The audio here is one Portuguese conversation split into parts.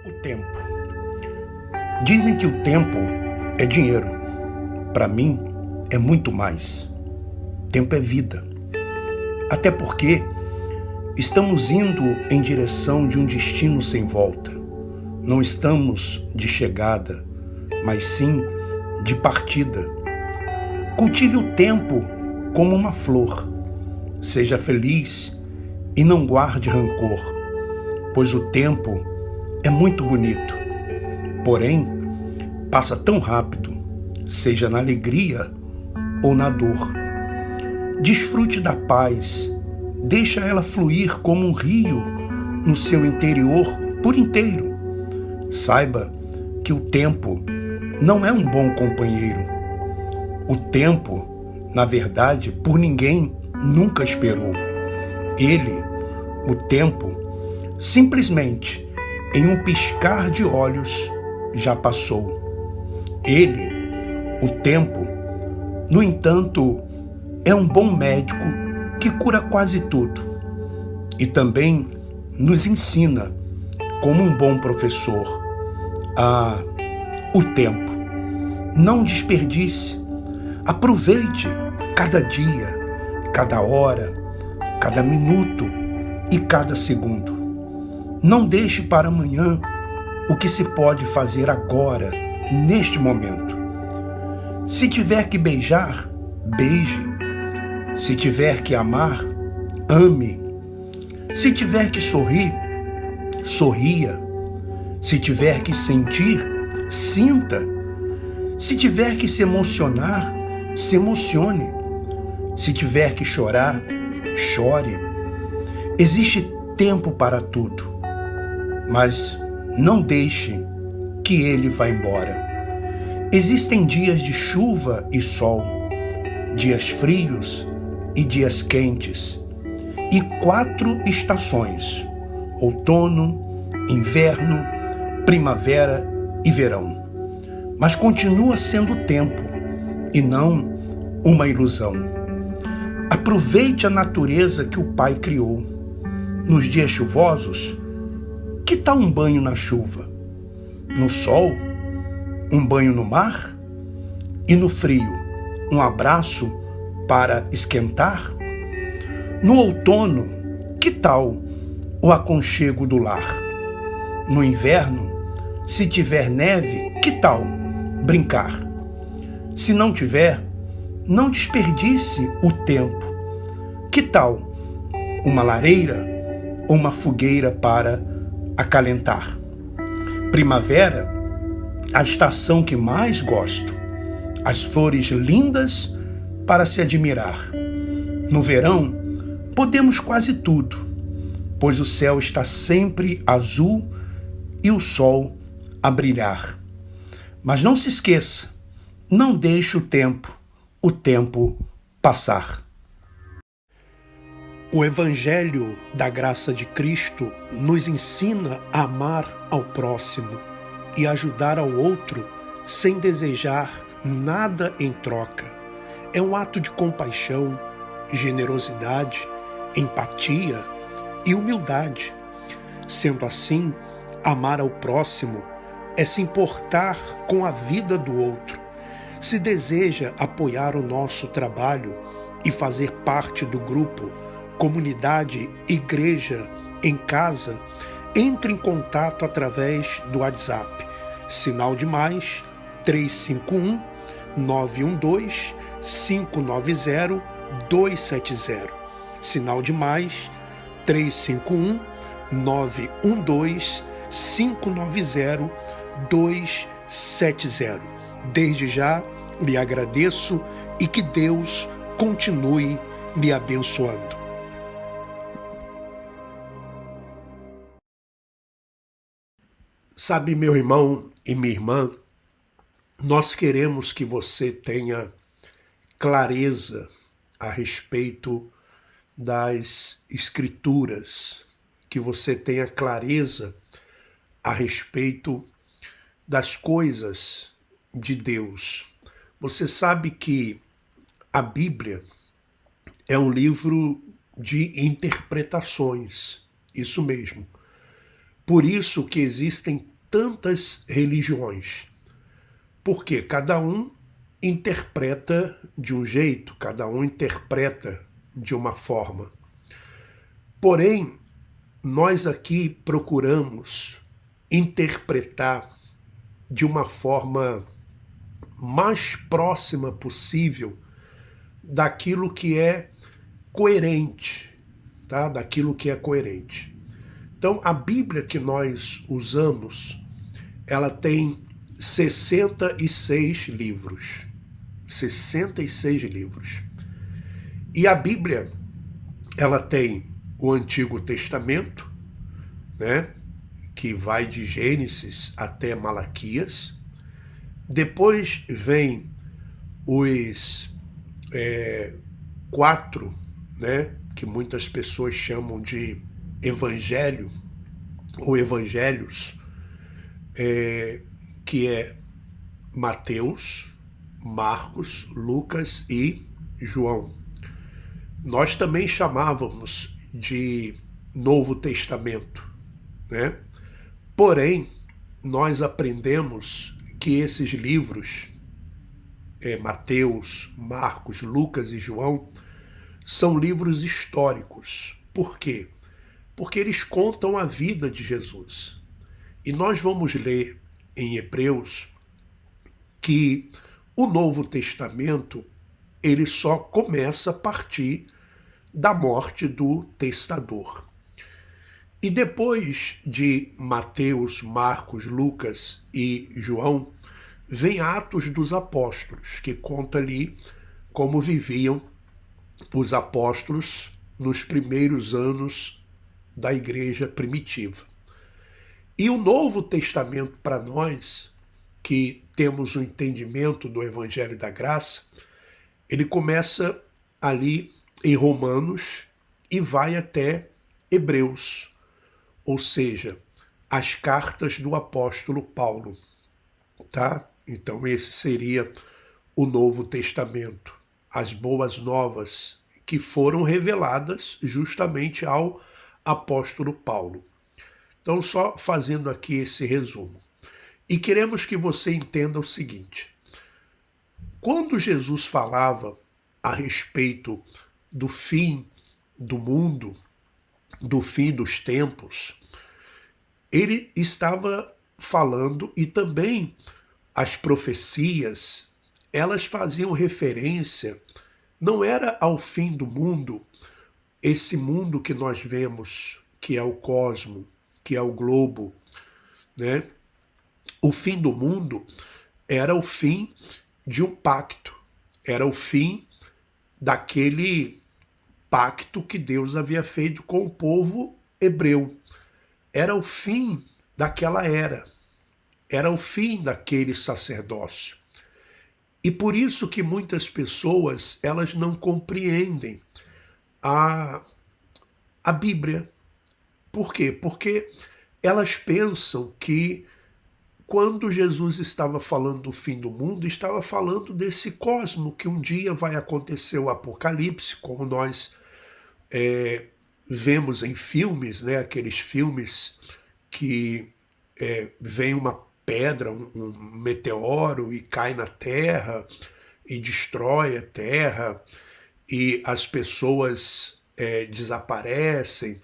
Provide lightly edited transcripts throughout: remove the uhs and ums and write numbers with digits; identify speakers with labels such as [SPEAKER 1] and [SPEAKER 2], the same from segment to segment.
[SPEAKER 1] O tempo. Dizem que o tempo é dinheiro. Para mim, é muito mais. Tempo é vida. Até porque estamos indo em direção de um destino sem volta. Não estamos de chegada, mas sim de partida. Cultive o tempo como uma flor. Seja feliz e não guarde rancor, pois o tempo é muito bonito, porém passa tão rápido, seja na alegria ou na dor. Desfrute da paz, deixa ela fluir como um rio no seu interior por inteiro. Saiba que o tempo não é um bom companheiro. O tempo, na verdade, por ninguém nunca esperou. Ele, o tempo, simplesmente, em um piscar de olhos, já passou. Ele, o tempo, no entanto, é um bom médico que cura quase tudo. E também nos ensina, como um bom professor, o tempo. Não desperdice. Aproveite cada dia, cada hora, cada minuto e cada segundo. Não deixe para amanhã o que se pode fazer agora, neste momento. Se tiver que beijar, beije. Se tiver que amar, ame. Se tiver que sorrir, sorria. Se tiver que sentir, sinta. Se tiver que se emocionar, se emocione. Se tiver que chorar, chore. Existe tempo para tudo, mas não deixe que ele vá embora. Existem dias de chuva e sol, dias frios e dias quentes, e 4 estações: outono, inverno, primavera e verão. Mas continua sendo tempo e não uma ilusão. Aproveite a natureza que o Pai criou. Nos dias chuvosos, que tal um banho na chuva? No sol, um banho no mar? E no frio, um abraço para esquentar? No outono, que tal o aconchego do lar? No inverno, se tiver neve, que tal brincar? Se não tiver, não desperdice o tempo. Que tal uma lareira ou uma fogueira para acalentar? Primavera, a estação que mais gosto. As flores lindas para se admirar. No verão, podemos quase tudo, pois o céu está sempre azul e o sol a brilhar. Mas não se esqueça, não deixe o tempo passar. O Evangelho da Graça de Cristo nos ensina a amar ao próximo e ajudar ao outro sem desejar nada em troca. É um ato de compaixão, generosidade, empatia e humildade. Sendo assim, amar ao próximo é se importar com a vida do outro. Se deseja apoiar o nosso trabalho e fazer parte do grupo Comunidade Igreja em Casa, entre em contato através do WhatsApp, sinal de mais 351 912 590 270, sinal de mais 351 912 590 270. Desde já lhe agradeço e que Deus continue lhe abençoando. Sabe, meu irmão e minha irmã, nós queremos que você tenha clareza a respeito das Escrituras, que você tenha clareza a respeito das coisas de Deus. Você sabe que a Bíblia é um livro de interpretações, isso mesmo. Por isso que existem tantas religiões. Porque cada um interpreta de um jeito, cada um interpreta de uma forma. Porém, nós aqui procuramos interpretar de uma forma mais próxima possível daquilo que é coerente, tá? Daquilo que é coerente. Então, a Bíblia que nós usamos, ela tem 66 livros. 66 livros. E a Bíblia, ela tem o Antigo Testamento, né, que vai de Gênesis até Malaquias. Depois vem os 4, né, que muitas pessoas chamam de Evangelho ou Evangelhos, que é Mateus, Marcos, Lucas e João. Nós também chamávamos de Novo Testamento, né? Porém, nós aprendemos que esses livros, Mateus, Marcos, Lucas e João, são livros históricos. Por quê? Porque eles contam a vida de Jesus. E nós vamos ler em Hebreus que o Novo Testamento ele só começa a partir da morte do testador. E depois de Mateus, Marcos, Lucas e João, vem Atos dos Apóstolos, que conta ali como viviam os apóstolos nos primeiros anos da igreja primitiva. E o Novo Testamento para nós, que temos o entendimento do Evangelho da Graça, ele começa ali em Romanos e vai até Hebreus, ou seja, as cartas do apóstolo Paulo, tá? Então esse seria o Novo Testamento, as boas novas que foram reveladas justamente ao apóstolo Paulo. Então só fazendo aqui esse resumo. E queremos que você entenda o seguinte: quando Jesus falava a respeito do fim do mundo, do fim dos tempos, ele estava falando, e também as profecias, elas faziam referência, não era ao fim do mundo, esse mundo que nós vemos, que é o cosmo, que é o globo, né? O fim do mundo era o fim de um pacto, era o fim daquele pacto que Deus havia feito com o povo hebreu. Era o fim daquela era, era o fim daquele sacerdócio. E por isso que muitas pessoas, elas não compreendem a Bíblia. Por quê? Porque elas pensam que quando Jesus estava falando do fim do mundo, estava falando desse cosmo que um dia vai acontecer o Apocalipse, como nós vemos em filmes, né? Aqueles filmes que vem uma pedra, um meteoro e cai na terra e destrói a terra e as pessoas desaparecem,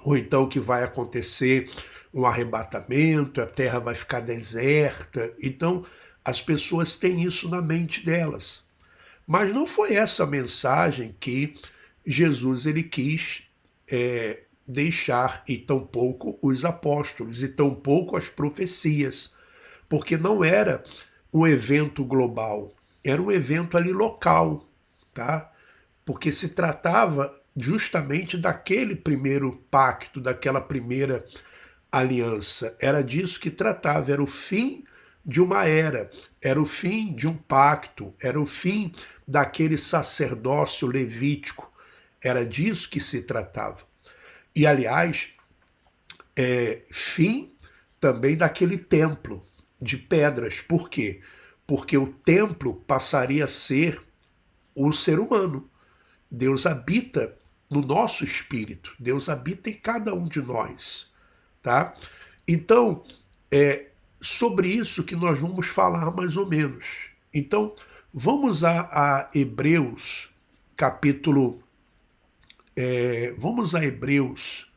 [SPEAKER 1] ou então que vai acontecer um arrebatamento, a terra vai ficar deserta. Então as pessoas têm isso na mente delas. Mas não foi essa a mensagem que Jesus ele quis deixar, e tampouco os apóstolos, e tampouco as profecias, porque não era um evento global, era um evento ali local, tá? Porque se tratava justamente daquele primeiro pacto, daquela primeira aliança, era disso que tratava, era o fim de uma era o fim de um pacto, era o fim daquele sacerdócio levítico, era disso que se tratava. E, aliás, fim também daquele templo de pedras. Por quê? Porque o templo passaria a ser o ser humano. Deus habita no nosso espírito, Deus habita em cada um de nós, tá? Então, é sobre isso que nós vamos falar mais ou menos. Então, vamos a Hebreus, capítulo... vamos a Hebreus,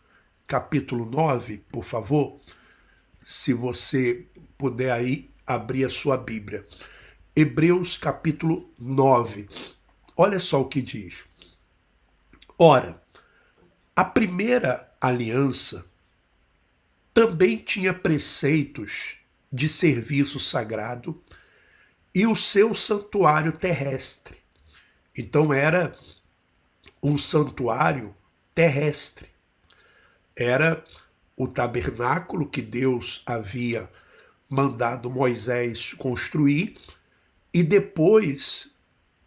[SPEAKER 1] capítulo 9, por favor, se você puder aí abrir a sua Bíblia. Hebreus, capítulo 9. Olha só o que diz. Ora, a primeira aliança também tinha preceitos de serviço sagrado e o seu santuário terrestre. Então era um santuário terrestre. Era o tabernáculo que Deus havia mandado Moisés construir, e depois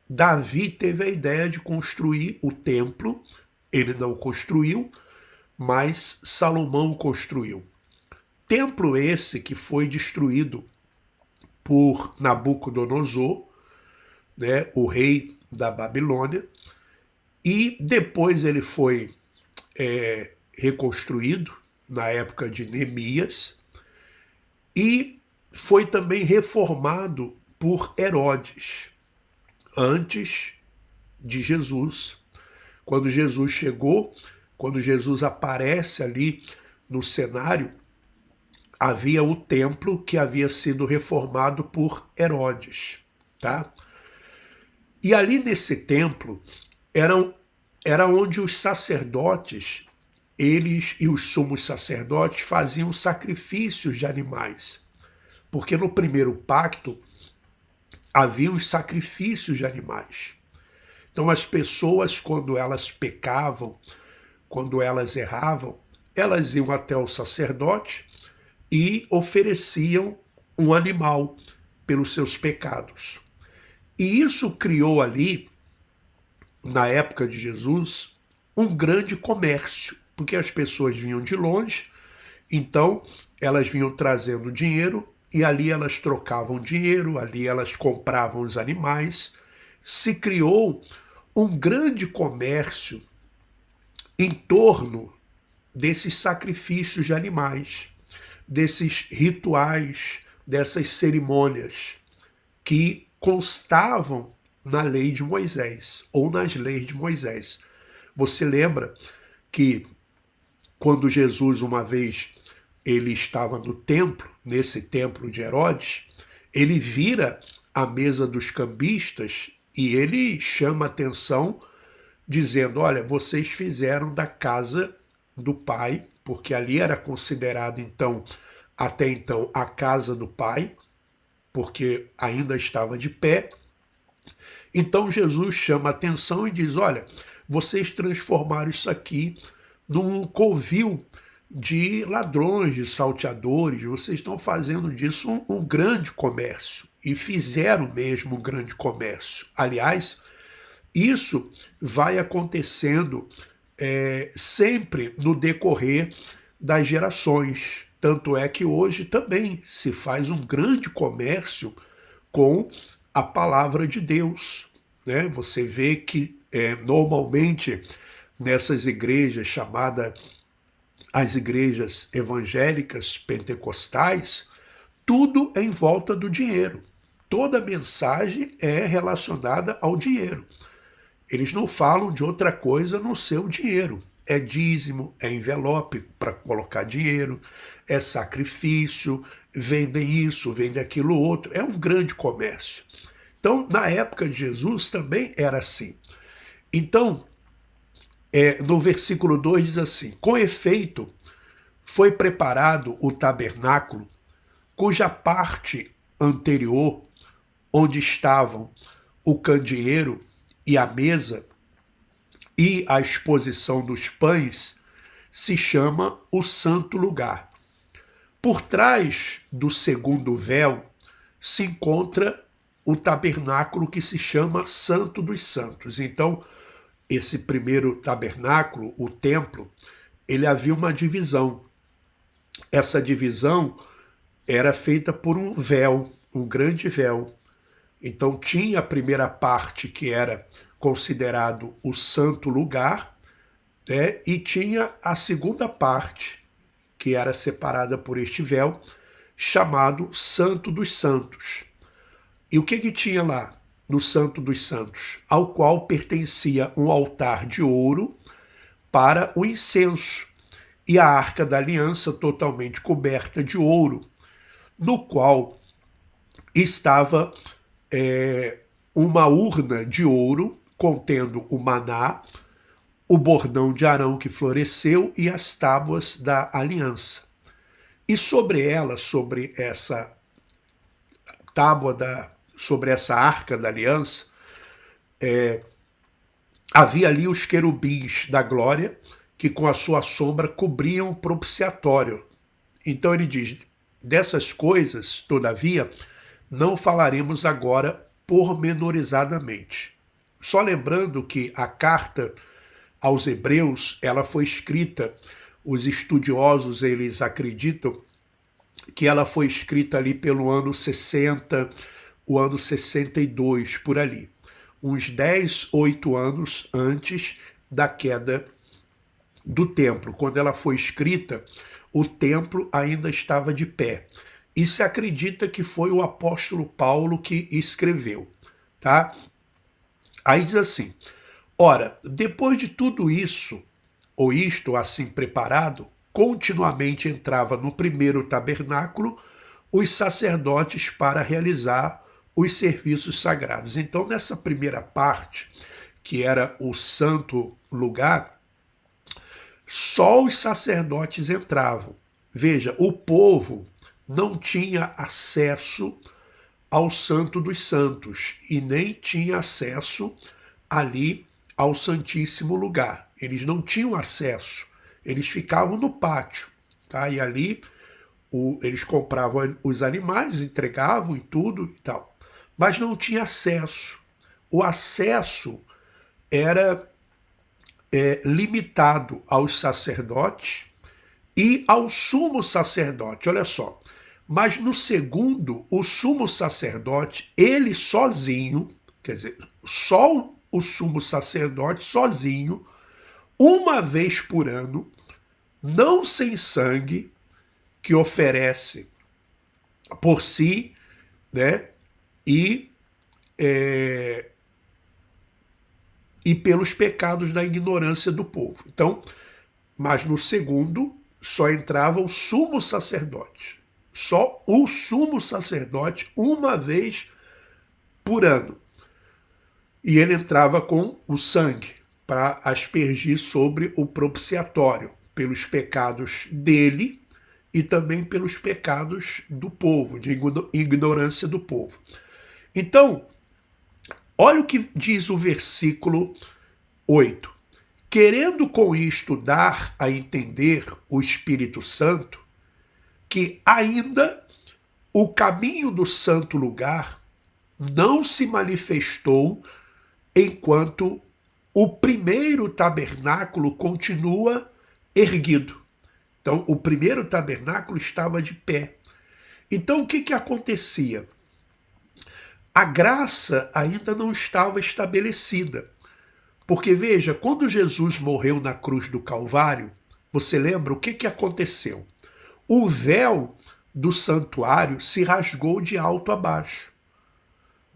[SPEAKER 1] Davi teve a ideia de construir o templo. Ele não construiu, mas Salomão construiu. Templo esse que foi destruído por Nabucodonosor, né, o rei da Babilônia, e depois ele foi reconstruído na época de Neemias e foi também reformado por Herodes, antes de Jesus. Quando Jesus chegou, quando Jesus aparece ali no cenário, havia o templo que havia sido reformado por Herodes, tá? E ali nesse templo era onde os sacerdotes, eles e os sumos sacerdotes faziam sacrifícios de animais. Porque no primeiro pacto havia os sacrifícios de animais. Então as pessoas, quando elas pecavam, quando elas erravam, elas iam até o sacerdote e ofereciam um animal pelos seus pecados. E isso criou ali, na época de Jesus, um grande comércio, porque as pessoas vinham de longe, então elas vinham trazendo dinheiro, e ali elas trocavam dinheiro, ali elas compravam os animais. Se criou um grande comércio em torno desses sacrifícios de animais, desses rituais, dessas cerimônias que constavam na lei de Moisés, ou nas leis de Moisés. Você lembra que quando Jesus, uma vez, ele estava no templo, nesse templo de Herodes, ele vira a mesa dos cambistas e ele chama atenção dizendo, olha, vocês fizeram da casa do pai, porque ali era considerado então, até então, a casa do pai, porque ainda estava de pé. Então Jesus chama atenção e diz, olha, vocês transformaram isso aqui num covil de ladrões, de salteadores, vocês estão fazendo disso um grande comércio. E fizeram mesmo um grande comércio. Aliás, isso vai acontecendo sempre no decorrer das gerações. Tanto é que hoje também se faz um grande comércio com a palavra de Deus, né? Você vê que normalmente nessas igrejas chamadas as igrejas evangélicas pentecostais, tudo é em volta do dinheiro. Toda mensagem é relacionada ao dinheiro. Eles não falam de outra coisa no seu dinheiro. É dízimo, é envelope para colocar dinheiro, é sacrifício, vendem isso, vendem aquilo outro. É um grande comércio. Então, na época de Jesus também era assim. Então, no versículo 2 diz assim, com efeito, foi preparado o tabernáculo, cuja parte anterior, onde estavam o candeeiro e a mesa e a exposição dos pães, se chama o Santo Lugar. Por trás do segundo véu se encontra o tabernáculo que se chama Santo dos Santos. Então, esse primeiro tabernáculo, o templo, ele havia uma divisão. Essa divisão era feita por um véu, um grande véu. Então tinha a primeira parte que era considerado o santo lugar, né? E tinha a segunda parte, que era separada por este véu, chamado Santo dos Santos. E o que tinha lá no Santo dos Santos? Ao qual pertencia um altar de ouro para o incenso e a Arca da Aliança totalmente coberta de ouro, no qual estava uma urna de ouro contendo o maná, o bordão de Arão que floresceu e as tábuas da aliança. E sobre ela, sobre essa tábua, sobre essa arca da aliança, havia ali os querubins da glória, que com a sua sombra cobriam o propiciatório. Então ele diz, dessas coisas, todavia, não falaremos agora pormenorizadamente. Só lembrando que a carta aos Hebreus, ela foi escrita, os estudiosos, eles acreditam que ela foi escrita ali pelo ano 60, o ano 62, por ali. Uns 10, 8 anos antes da queda do templo. Quando ela foi escrita, o templo ainda estava de pé. E se acredita que foi o apóstolo Paulo que escreveu, tá? Aí diz assim, ora, depois de tudo isso, ou isto assim preparado, continuamente entrava no primeiro tabernáculo os sacerdotes para realizar os serviços sagrados. Então, nessa primeira parte, que era o santo lugar, só os sacerdotes entravam. Veja, o povo não tinha acesso ao Santo dos Santos e nem tinha acesso ali ao Santíssimo Lugar. Eles não tinham acesso, eles ficavam no pátio, tá? E ali eles compravam os animais, entregavam e tudo e tal, mas não tinha acesso. O acesso era limitado aos sacerdotes e ao sumo sacerdote, olha só. Mas no segundo, o sumo sacerdote, ele sozinho, quer dizer, só o sumo sacerdote sozinho, uma vez por ano, não sem sangue, que oferece por si, né, e pelos pecados da ignorância do povo. Então, mas no segundo, só entrava o sumo sacerdote. Só o sumo sacerdote, uma vez por ano. E ele entrava com o sangue para aspergir sobre o propiciatório, pelos pecados dele e também pelos pecados do povo, de ignorância do povo. Então, olha o que diz o versículo 8. Querendo com isto dar a entender o Espírito Santo que ainda o caminho do santo lugar não se manifestou enquanto o primeiro tabernáculo continua erguido. Então, o primeiro tabernáculo estava de pé. Então, o que acontecia? A graça ainda não estava estabelecida. Porque, veja, quando Jesus morreu na cruz do Calvário, você lembra o que aconteceu? O véu do santuário se rasgou de alto a baixo.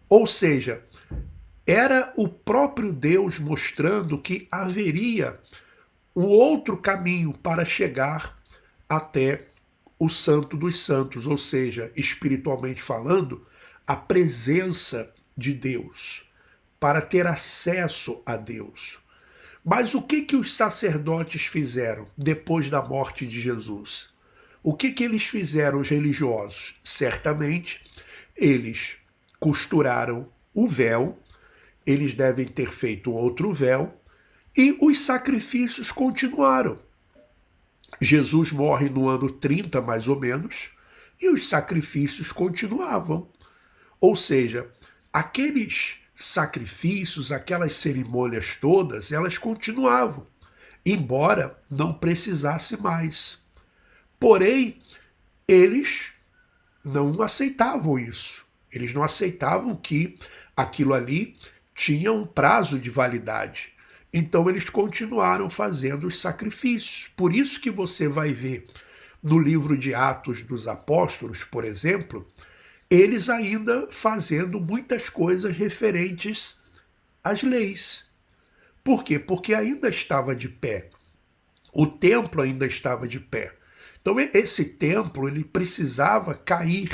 [SPEAKER 1] Ou seja, era o próprio Deus mostrando que haveria um outro caminho para chegar até o Santo dos Santos, ou seja, espiritualmente falando, a presença de Deus, para ter acesso a Deus. Mas o que os sacerdotes fizeram depois da morte de Jesus? O que eles fizeram, os religiosos? Certamente, eles costuraram o véu, eles devem ter feito outro véu, e os sacrifícios continuaram. Jesus morre no ano 30, mais ou menos, e os sacrifícios continuavam. Ou seja, aqueles sacrifícios, aquelas cerimônias todas, elas continuavam, embora não precisasse mais. Porém, eles não aceitavam isso. Eles não aceitavam que aquilo ali tinha um prazo de validade. Então eles continuaram fazendo os sacrifícios. Por isso que você vai ver no livro de Atos dos Apóstolos, por exemplo, eles ainda fazendo muitas coisas referentes às leis. Por quê? Porque ainda estava de pé. O templo ainda estava de pé. Então esse templo ele precisava cair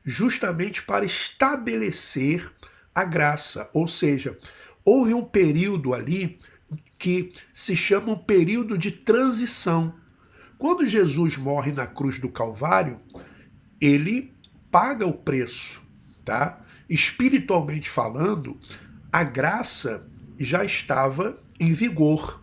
[SPEAKER 1] justamente para estabelecer a graça. Ou seja, houve um período ali que se chama um período de transição. Quando Jesus morre na cruz do Calvário, ele paga o preço, tá? Espiritualmente falando, a graça já estava em vigor,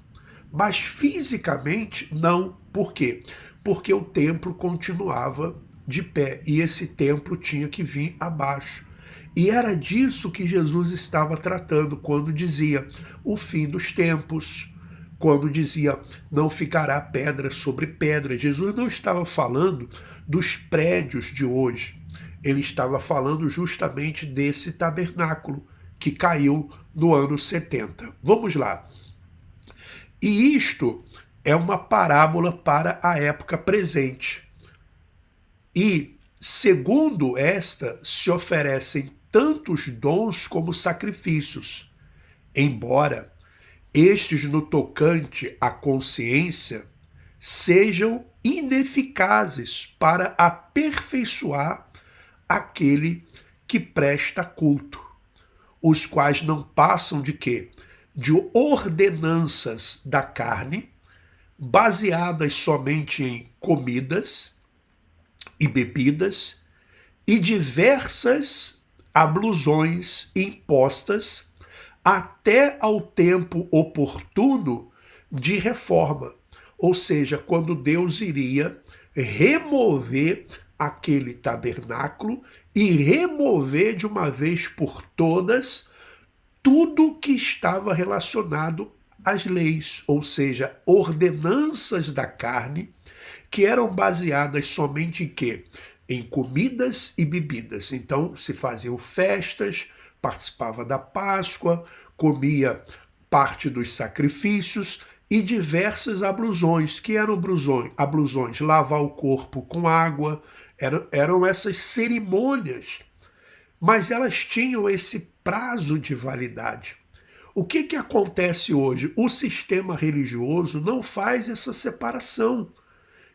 [SPEAKER 1] mas fisicamente não. Por quê? Porque o templo continuava de pé e esse templo tinha que vir abaixo. E era disso que Jesus estava tratando quando dizia o fim dos tempos, quando dizia não ficará pedra sobre pedra. Jesus não estava falando dos prédios de hoje, ele estava falando justamente desse tabernáculo que caiu no ano 70. Vamos lá. E isto é uma parábola para a época presente. E, segundo esta, se oferecem tantos dons como sacrifícios, embora estes no tocante à consciência sejam ineficazes para aperfeiçoar aquele que presta culto, os quais não passam de quê? De ordenanças da carne, baseadas somente em comidas e bebidas e diversas ablusões impostas até ao tempo oportuno de reforma, ou seja, quando Deus iria remover aquele tabernáculo e remover de uma vez por todas tudo que estava relacionado às leis, ou seja, ordenanças da carne, que eram baseadas somente em quê? Em comidas e bebidas. Então se faziam festas, participava da Páscoa, comia parte dos sacrifícios e diversas ablusões. Que eram ablusões? Lavar o corpo com água, eram essas cerimônias, mas elas tinham esse prazo de validade. O que acontece hoje? O sistema religioso não faz essa separação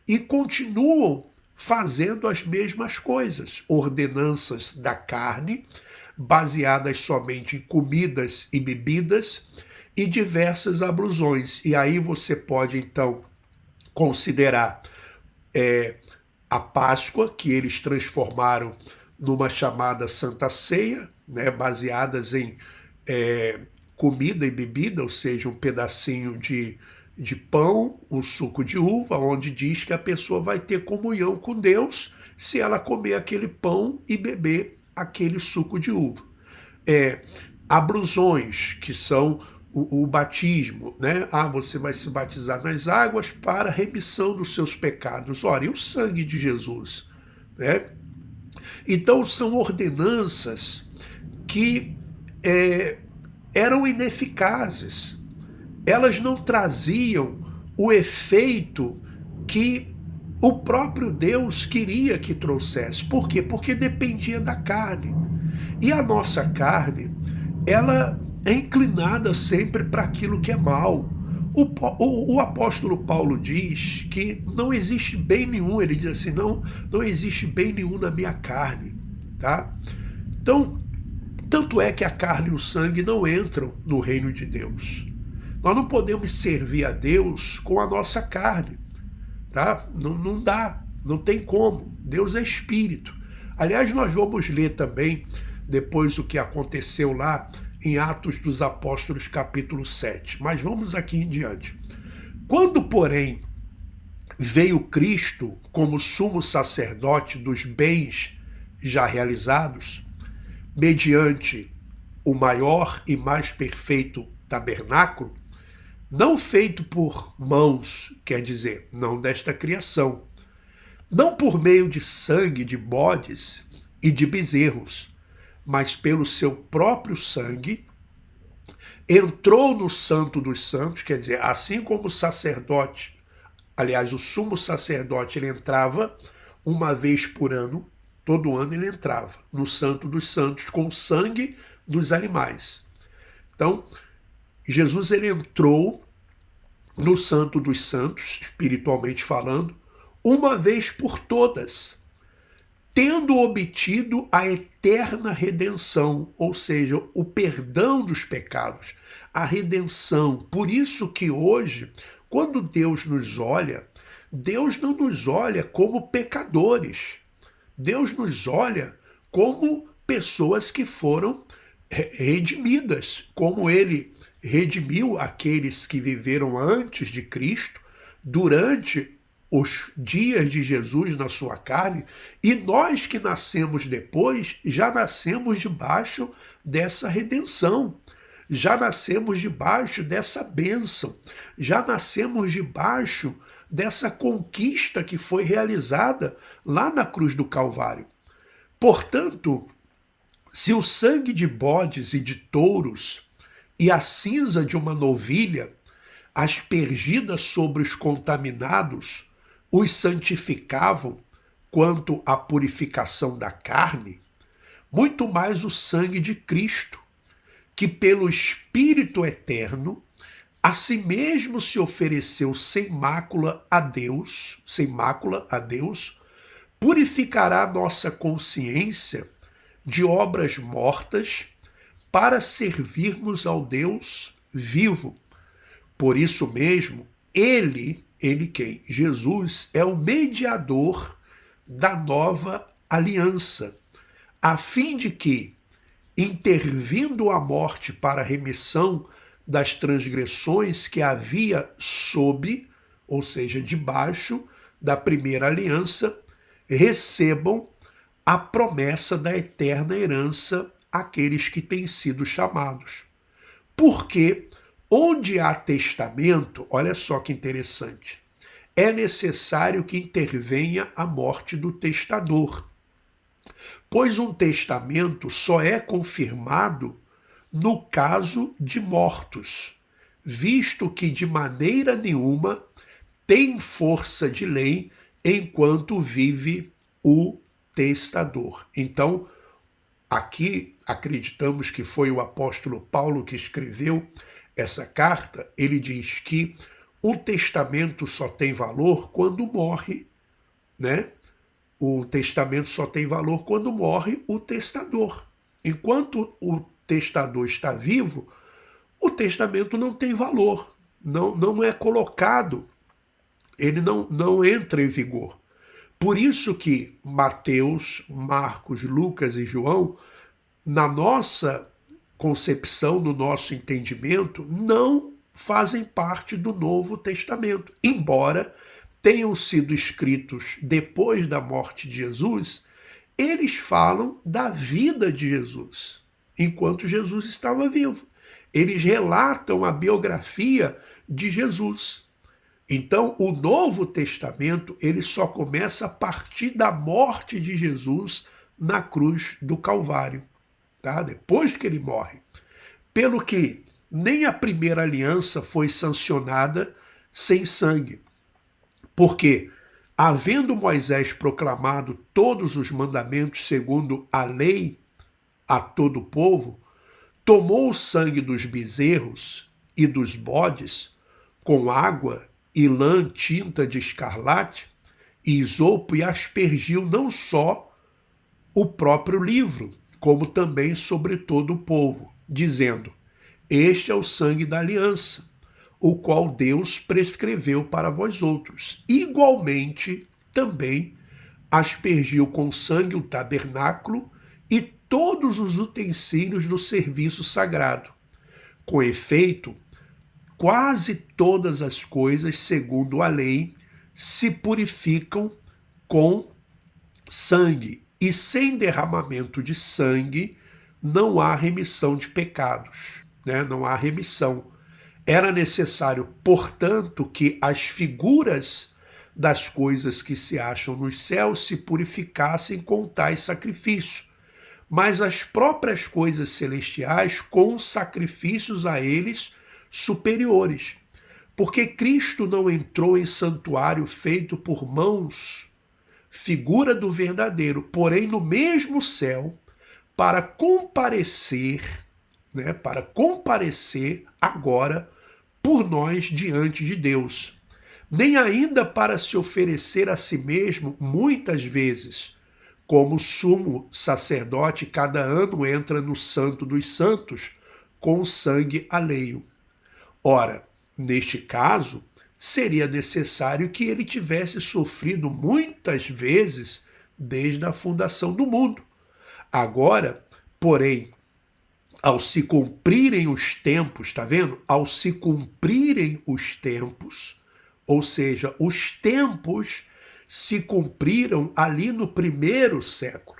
[SPEAKER 1] e continuam fazendo as mesmas coisas, ordenanças da carne, baseadas somente em comidas e bebidas e diversas ablusões. E aí você pode então considerar a Páscoa, que eles transformaram numa chamada Santa Ceia, né, baseadas em comida e bebida, ou seja, um pedacinho de pão, um suco de uva, onde diz que a pessoa vai ter comunhão com Deus se ela comer aquele pão e beber aquele suco de uva. Ablusões, que são o batismo, né? Você vai se batizar nas águas para a remissão dos seus pecados. Ora, e o sangue de Jesus, né? Então são ordenanças que eram ineficazes. Elas não traziam o efeito que o próprio Deus queria que trouxesse. Por quê? Porque dependia da carne. E a nossa carne, ela é inclinada sempre para aquilo que é mal. O apóstolo Paulo diz que não existe bem nenhum, ele diz assim, não existe bem nenhum na minha carne, tá? Então, tanto é que a carne e o sangue não entram no reino de Deus. Nós não podemos servir a Deus com a nossa carne, tá? Não dá, não tem como. Deus é espírito. Aliás, nós vamos ler também depois o que aconteceu lá em Atos dos Apóstolos, capítulo 7. Mas vamos aqui em diante. Quando, porém, veio Cristo como sumo sacerdote dos bens já realizados, mediante o maior e mais perfeito tabernáculo, não feito por mãos, quer dizer, não desta criação, não por meio de sangue de bodes e de bezerros, mas pelo seu próprio sangue, entrou no Santo dos Santos, quer dizer, assim como o sacerdote Aliás, o sumo sacerdote ele entrava uma vez por ano, todo ano ele entrava no Santo dos Santos com o sangue dos animais. Então, Jesus ele entrou no Santo dos Santos, espiritualmente falando, uma vez por todas, tendo obtido a eterna redenção, ou seja, o perdão dos pecados, a redenção. Por isso que hoje, quando Deus nos olha, Deus não nos olha como pecadores. Deus nos olha como pessoas que foram redimidas, como ele redimiu aqueles que viveram antes de Cristo, durante os dias de Jesus na sua carne, e nós que nascemos depois, já nascemos debaixo dessa redenção, já nascemos debaixo dessa bênção, já nascemos debaixo dessa conquista que foi realizada lá na cruz do Calvário. Portanto, se o sangue de bodes e de touros e a cinza de uma novilha, aspergida sobre os contaminados, os santificavam quanto à purificação da carne, muito mais o sangue de Cristo, que pelo Espírito eterno, a si mesmo se ofereceu sem mácula a Deus, purificará nossa consciência de obras mortas para servirmos ao Deus vivo. Por isso mesmo, ele quem? Jesus é o mediador da nova aliança, a fim de que, intervindo a morte para a remissão das transgressões que havia sob, ou seja, debaixo da primeira aliança, recebam a promessa da eterna herança àqueles que têm sido chamados. Porque onde há testamento, olha só que interessante, é necessário que intervenha a morte do testador. Pois um testamento só é confirmado no caso de mortos, visto que de maneira nenhuma tem força de lei enquanto vive o testador. Então, aqui acreditamos que foi o apóstolo Paulo que escreveu essa carta. Ele diz que o testamento só tem valor quando morre, né? O testamento só tem valor quando morre o testador. Enquanto o testador está vivo, o testamento não tem valor, não é colocado, ele não entra em vigor. Por isso que Mateus, Marcos, Lucas e João, na nossa concepção, no nosso entendimento, não fazem parte do Novo Testamento, embora tenham sido escritos depois da morte de Jesus. Eles falam da vida de Jesus, enquanto Jesus estava vivo. Eles relatam a biografia de Jesus. Então, o Novo Testamento ele só começa a partir da morte de Jesus na cruz do Calvário, tá? Depois que ele morre. Pelo que nem a primeira aliança foi sancionada sem sangue. Porque, havendo Moisés proclamado todos os mandamentos segundo a lei a todo o povo, tomou o sangue dos bezerros e dos bodes com água e lã tinta de escarlate e isopo e aspergiu não só o próprio livro, como também sobre todo o povo, dizendo: este é o sangue da aliança, o qual Deus prescreveu para vós outros. Igualmente, também aspergiu com sangue o tabernáculo e todos os utensílios do serviço sagrado. Com efeito, quase todas as coisas, segundo a lei, se purificam com sangue, e sem derramamento de sangue não há remissão de pecados, né? Não há remissão. Era necessário, portanto, que as figuras das coisas que se acham nos céus se purificassem com tais sacrifícios, mas as próprias coisas celestiais com sacrifícios a eles superiores. Porque Cristo não entrou em santuário feito por mãos, figura do verdadeiro, porém no mesmo céu, para comparecer, né, para comparecer agora por nós diante de Deus. Nem ainda para se oferecer a si mesmo muitas vezes, como sumo sacerdote cada ano entra no Santo dos Santos com sangue alheio. Ora, neste caso, seria necessário que ele tivesse sofrido muitas vezes desde a fundação do mundo. Agora, porém, ao se cumprirem os tempos, está vendo? Ao se cumprirem os tempos, ou seja, os tempos se cumpriram ali no primeiro século.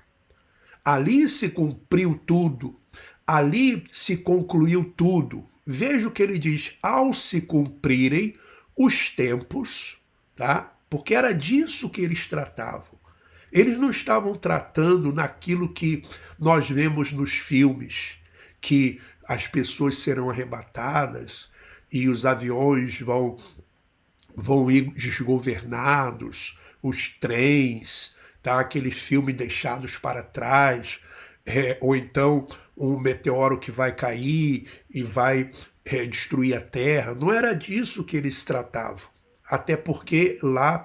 [SPEAKER 1] Ali se cumpriu tudo, ali se concluiu tudo. Veja o que ele diz, ao se cumprirem os tempos, tá? Porque era disso que eles tratavam. Eles não estavam tratando naquilo que nós vemos nos filmes, que as pessoas serão arrebatadas e os aviões vão ir desgovernados, os trens, tá? Aquele filme Deixados para Trás, ou então um meteoro que vai cair e vai destruir a Terra. Não era disso que eles tratavam. Até porque lá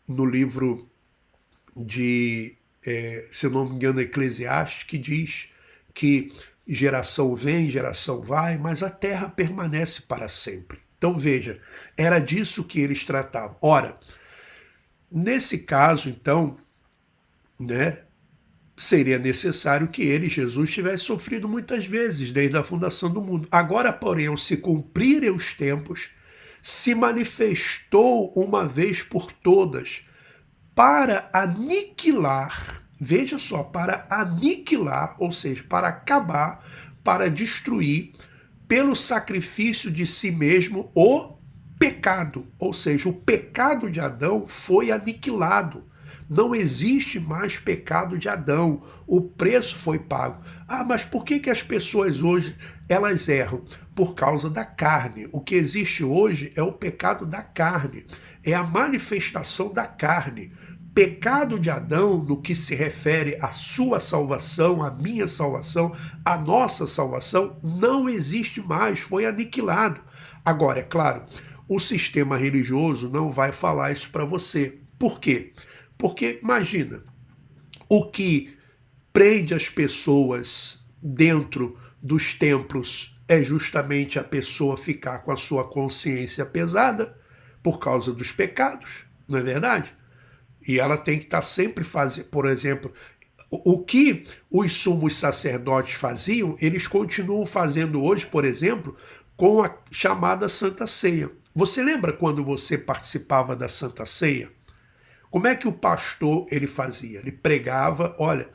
[SPEAKER 1] no livro de, se eu não me engano, Eclesiastes, que diz que geração vem, geração vai, mas a Terra permanece para sempre. Então veja, era disso que eles tratavam. Ora, nesse caso, então, né, seria necessário que ele, Jesus, tivesse sofrido muitas vezes desde a fundação do mundo. Agora, porém, ao se cumprirem os tempos, se manifestou uma vez por todas para aniquilar, veja só, para aniquilar, ou seja, para acabar, para destruir, pelo sacrifício de si mesmo, o pecado. Ou seja, o pecado de Adão foi aniquilado. Não existe mais pecado de Adão. O preço foi pago. Ah, mas por que as pessoas hoje elas erram? Por causa da carne. O que existe hoje é o pecado da carne. É a manifestação da carne. Pecado de Adão, no que se refere à sua salvação, à minha salvação, à nossa salvação, não existe mais, foi aniquilado. Agora, é claro, o sistema religioso não vai falar isso para você. Por quê? Porque, imagina, o que prende as pessoas dentro dos templos é justamente a pessoa ficar com a sua consciência pesada por causa dos pecados, não é verdade? E ela tem que estar sempre fazendo, por exemplo, o que os sumos sacerdotes faziam, eles continuam fazendo hoje, por exemplo, com a chamada Santa Ceia. Você lembra quando você participava da Santa Ceia? Como é que o pastor ele fazia? Ele pregava, olha,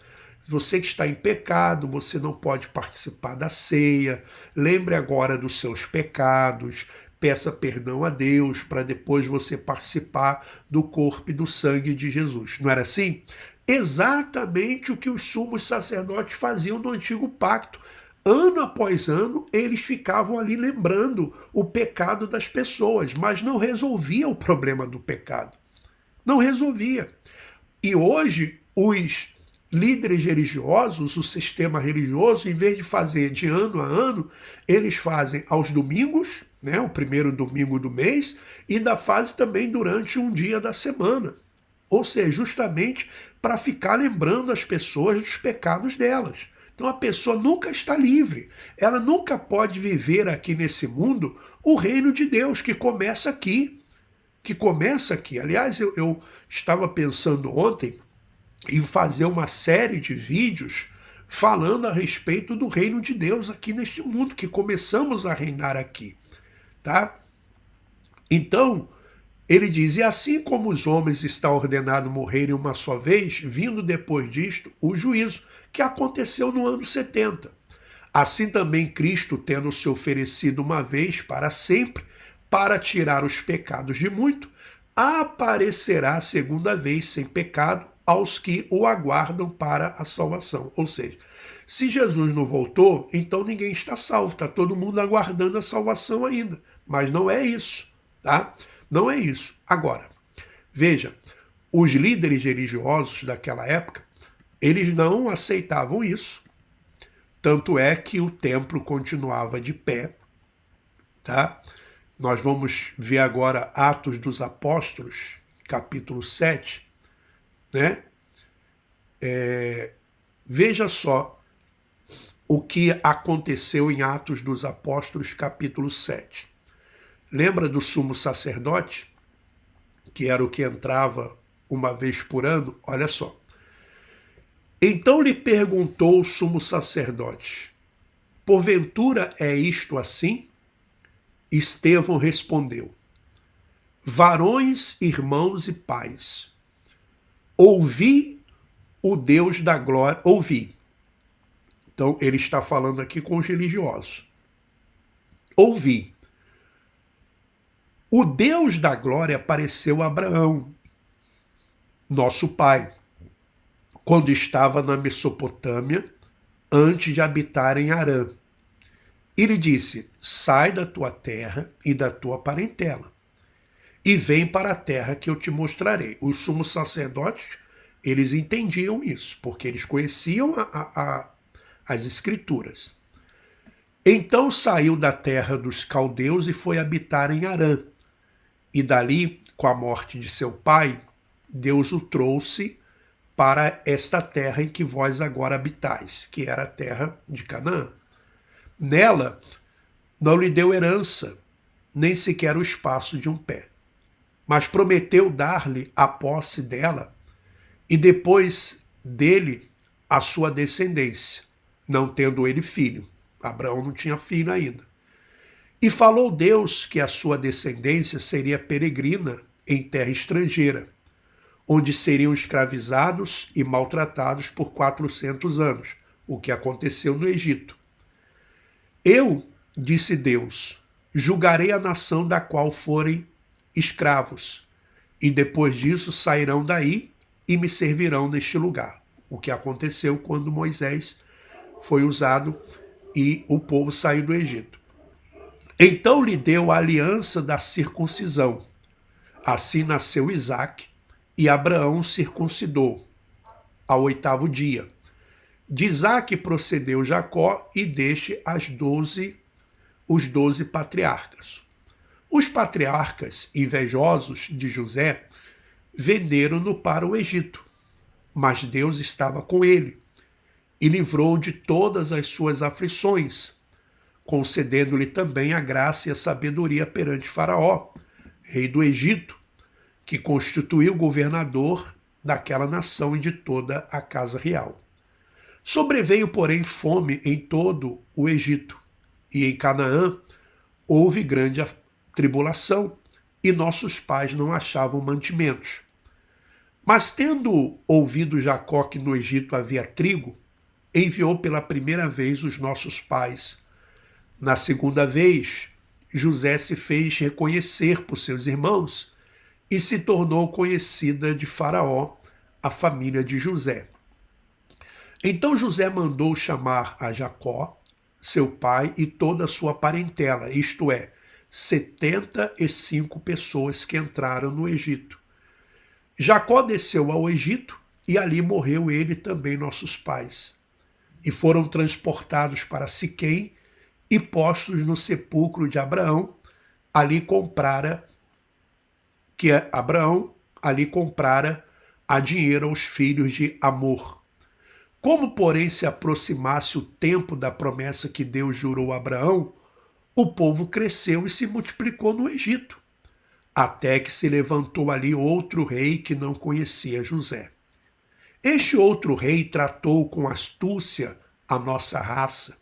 [SPEAKER 1] você que está em pecado, você não pode participar da ceia, lembre agora dos seus pecados, peça perdão a Deus para depois você participar do corpo e do sangue de Jesus. Não era assim? Exatamente o que os sumos sacerdotes faziam no Antigo Pacto. Ano após ano, eles ficavam ali lembrando o pecado das pessoas, mas não resolvia o problema do pecado. Não resolvia. E hoje, os líderes religiosos, o sistema religioso, em vez de fazer de ano a ano, eles fazem aos domingos, né, o primeiro domingo do mês, e ainda fazem também durante um dia da semana. Ou seja, justamente para ficar lembrando as pessoas dos pecados delas. Então a pessoa nunca está livre. Ela nunca pode viver aqui nesse mundo o reino de Deus, que começa aqui. Aliás, eu estava pensando ontem em fazer uma série de vídeos falando a respeito do reino de Deus aqui neste mundo, que começamos a reinar aqui, tá? Então, ele diz, e assim como os homens está ordenado morrerem uma só vez, vindo depois disto o juízo, que aconteceu no ano 70. Assim também Cristo, tendo se oferecido uma vez para sempre, para tirar os pecados de muito, aparecerá a segunda vez sem pecado aos que o aguardam para a salvação. Ou seja, se Jesus não voltou, então ninguém está salvo, está todo mundo aguardando a salvação ainda. Mas não é isso, tá? Não é isso. Agora, veja, os líderes religiosos daquela época, eles não aceitavam isso. Tanto é que o templo continuava de pé, tá? Nós vamos ver agora Atos dos Apóstolos, capítulo 7, né? Veja só o que aconteceu em Atos dos Apóstolos, capítulo 7. Lembra do sumo sacerdote, que era o que entrava uma vez por ano? Olha só. Então lhe perguntou o sumo sacerdote: porventura é isto assim? Estevão respondeu: varões, irmãos e pais, ouvi o Deus da glória, ouvi. Então ele está falando aqui com os religiosos. Ouvi. O Deus da glória apareceu a Abraão, nosso pai, quando estava na Mesopotâmia, antes de habitar em Harã. E lhe disse: sai da tua terra e da tua parentela, e vem para a terra que eu te mostrarei. Os sumos sacerdotes, eles entendiam isso, porque eles conheciam as escrituras. Então saiu da terra dos caldeus e foi habitar em Harã. E dali, com a morte de seu pai, Deus o trouxe para esta terra em que vós agora habitais, que era a terra de Canaã. Nela, não lhe deu herança, nem sequer o espaço de um pé, mas prometeu dar-lhe a posse dela e depois dele a sua descendência, não tendo ele filho. Abraão não tinha filho ainda. E falou Deus que a sua descendência seria peregrina em terra estrangeira, onde seriam escravizados e maltratados por 400 anos, o que aconteceu no Egito. Eu, disse Deus, julgarei a nação da qual forem escravos, e depois disso sairão daí e me servirão neste lugar. O que aconteceu quando Moisés foi usado e o povo saiu do Egito. Então lhe deu a aliança da circuncisão. Assim nasceu Isaque, e Abraão circuncidou ao 8º dia. De Isaque procedeu Jacó e deste os 12 patriarcas. Os patriarcas, invejosos de José, venderam-no para o Egito, mas Deus estava com ele e livrou de todas as suas aflições, concedendo-lhe também a graça e a sabedoria perante Faraó, rei do Egito, que constituiu governador daquela nação e de toda a casa real. Sobreveio, porém, fome em todo o Egito, e em Canaã houve grande tribulação, e nossos pais não achavam mantimentos. Mas tendo ouvido Jacó que no Egito havia trigo, enviou pela primeira vez os nossos pais. Na segunda vez, José se fez reconhecer por seus irmãos e se tornou conhecida de Faraó a família de José. Então José mandou chamar a Jacó, seu pai, e toda a sua parentela, isto é, 75 pessoas que entraram no Egito. Jacó desceu ao Egito e ali morreu ele também, nossos pais. E foram transportados para Siquém e postos no sepulcro de Abraão, Abraão ali comprara a dinheiro aos filhos de Amor. Como, porém, se aproximasse o tempo da promessa que Deus jurou a Abraão, o povo cresceu e se multiplicou no Egito, até que se levantou ali outro rei que não conhecia José. Este outro rei tratou com astúcia a nossa raça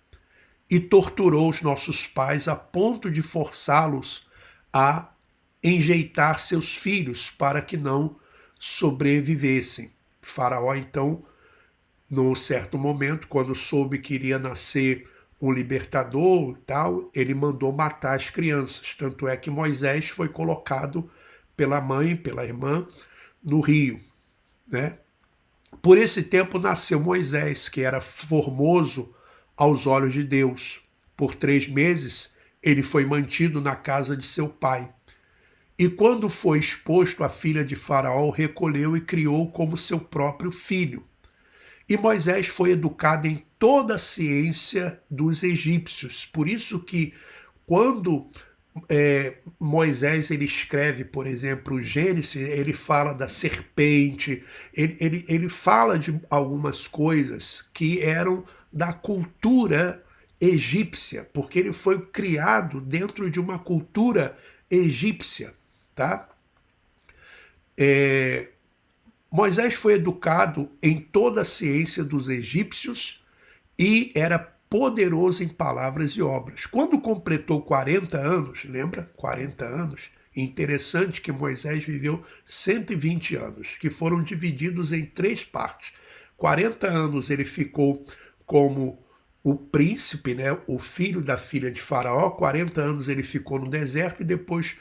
[SPEAKER 1] e torturou os nossos pais a ponto de forçá-los a enjeitar seus filhos para que não sobrevivessem. Faraó, então, num certo momento, quando soube que iria nascer um libertador e tal, ele mandou matar as crianças. Tanto é que Moisés foi colocado pela mãe, pela irmã, no rio, né? Por esse tempo nasceu Moisés, que era formoso aos olhos de Deus. Por 3 meses Ele foi mantido na casa de seu pai. E quando foi exposto, a filha de Faraó o recolheu e criou como seu próprio filho. E Moisés foi educado em toda a ciência dos egípcios. Por isso que quando Moisés ele escreve, por exemplo, o Gênesis, ele fala da serpente, ele fala de algumas coisas que eram da cultura egípcia, porque ele foi criado dentro de uma cultura egípcia, tá? Moisés foi educado em toda a ciência dos egípcios e era poderoso em palavras e obras. Quando completou 40 anos, lembra? 40 anos. Interessante que Moisés viveu 120 anos, que foram divididos em 3 partes. 40 anos ele ficou como o príncipe, né, o filho da filha de Faraó. 40 anos ele ficou no deserto e depois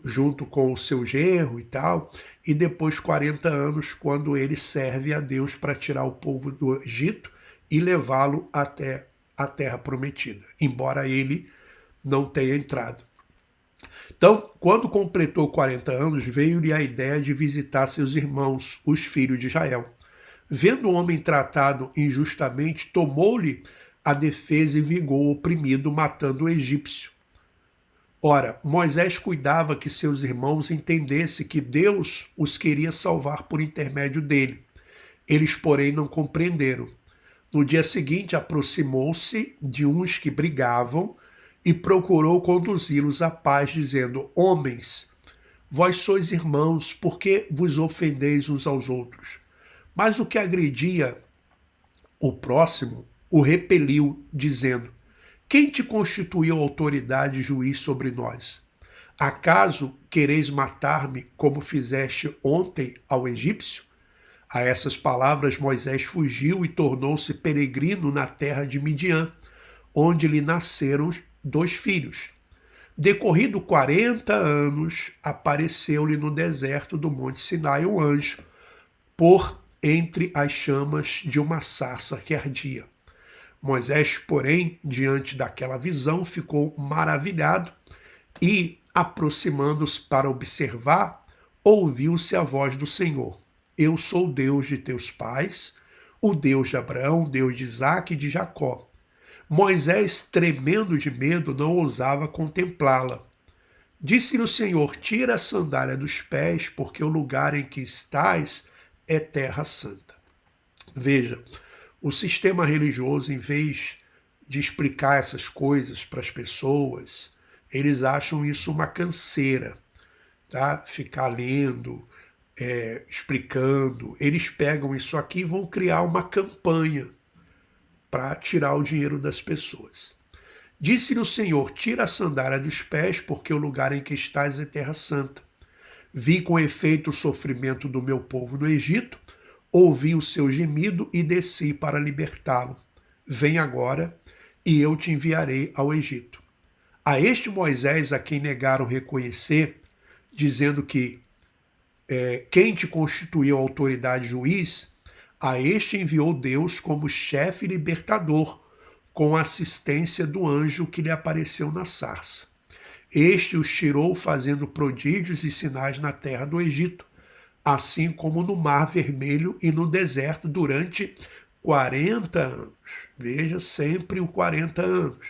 [SPEAKER 1] junto com o seu genro e tal, e depois 40 anos quando ele serve a Deus para tirar o povo do Egito e levá-lo até a terra prometida, embora ele não tenha entrado. Então, quando completou 40 anos, veio-lhe a ideia de visitar seus irmãos, os filhos de Israel. Vendo o homem tratado injustamente, tomou-lhe a defesa e vingou o oprimido, matando o egípcio. Ora, Moisés cuidava que seus irmãos entendessem que Deus os queria salvar por intermédio dele. Eles, porém, não compreenderam. No dia seguinte, aproximou-se de uns que brigavam e procurou conduzi-los à paz, dizendo: Homens, vós sois irmãos, por que vos ofendeis uns aos outros? Mas o que agredia o próximo o repeliu, dizendo: Quem te constituiu autoridade e juiz sobre nós? Acaso quereis matar-me como fizeste ontem ao egípcio? A essas palavras Moisés fugiu e tornou-se peregrino na terra de Midian, onde lhe nasceram 2 filhos. Decorrido 40 anos, apareceu-lhe no deserto do Monte Sinai um anjo, por entre as chamas de uma sarça que ardia. Moisés, porém, diante daquela visão, ficou maravilhado e, aproximando-se para observar, ouviu-se a voz do Senhor: Eu sou o Deus de teus pais, o Deus de Abraão, o Deus de Isaque e de Jacó. Moisés, tremendo de medo, não ousava contemplá-la. Disse-lhe o Senhor: Tira a sandália dos pés, porque o lugar em que estás é terra santa. Veja, o sistema religioso, em vez de explicar essas coisas para as pessoas, eles acham isso uma canseira, tá? Ficar lendo, explicando. Eles pegam isso aqui e vão criar uma campanha para tirar o dinheiro das pessoas. Disse-lhe o Senhor: Tira a sandália dos pés, porque o lugar em que estás é terra santa. Vi com efeito o sofrimento do meu povo no Egito, ouvi o seu gemido e desci para libertá-lo. Vem agora, e eu te enviarei ao Egito. A este Moisés, a quem negaram reconhecer, dizendo que quem te constituiu autoridade e juiz, a este enviou Deus como chefe libertador, com a assistência do anjo que lhe apareceu na sarça. Este os tirou fazendo prodígios e sinais na terra do Egito, assim como no Mar Vermelho e no deserto durante 40 anos. Veja, sempre o 40 anos,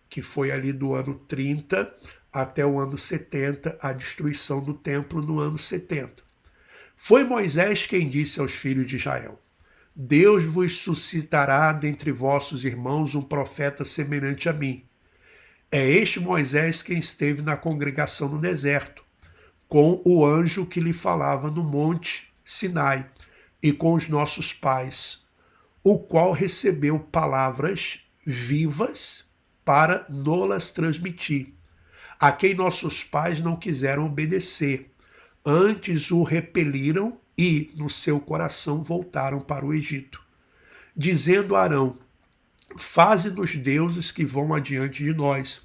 [SPEAKER 1] que foi ali do ano 30 até o ano 70, a destruição do templo no ano 70. Foi Moisés quem disse aos filhos de Israel: Deus vos suscitará dentre vossos irmãos um profeta semelhante a mim. É este Moisés quem esteve na congregação no deserto, com o anjo que lhe falava no monte Sinai, e com os nossos pais, o qual recebeu palavras vivas para nolas transmitir, a quem nossos pais não quiseram obedecer, antes o repeliram e, no seu coração, voltaram para o Egito, dizendo a Arão: Faze-nos deuses que vão adiante de nós,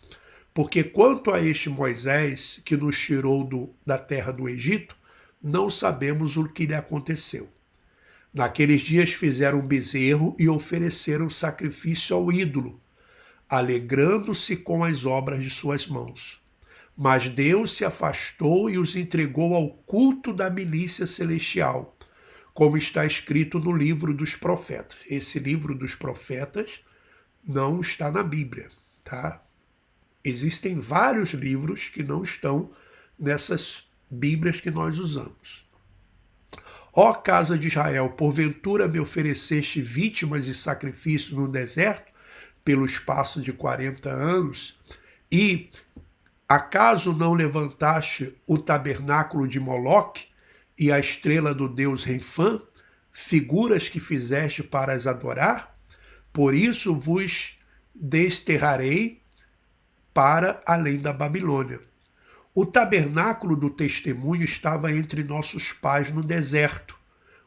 [SPEAKER 1] porque quanto a este Moisés, que nos tirou da terra do Egito, não sabemos o que lhe aconteceu. Naqueles dias fizeram um bezerro e ofereceram sacrifício ao ídolo. alegrando-se com as obras de suas mãos. Mas Deus se afastou e os entregou ao culto da milícia celestial, como está escrito no livro dos profetas. Esse livro dos profetas não está na Bíblia, tá? Existem vários livros que não estão nessas Bíblias que nós usamos. Ó casa de Israel, porventura me ofereceste vítimas e sacrifícios no deserto pelo espaço de 40 anos? E acaso não levantaste o tabernáculo de Moloque e a estrela do deus Renfã, figuras que fizeste para as adorar? Por isso vos desterrarei para além da Babilônia. O tabernáculo do testemunho estava entre nossos pais no deserto,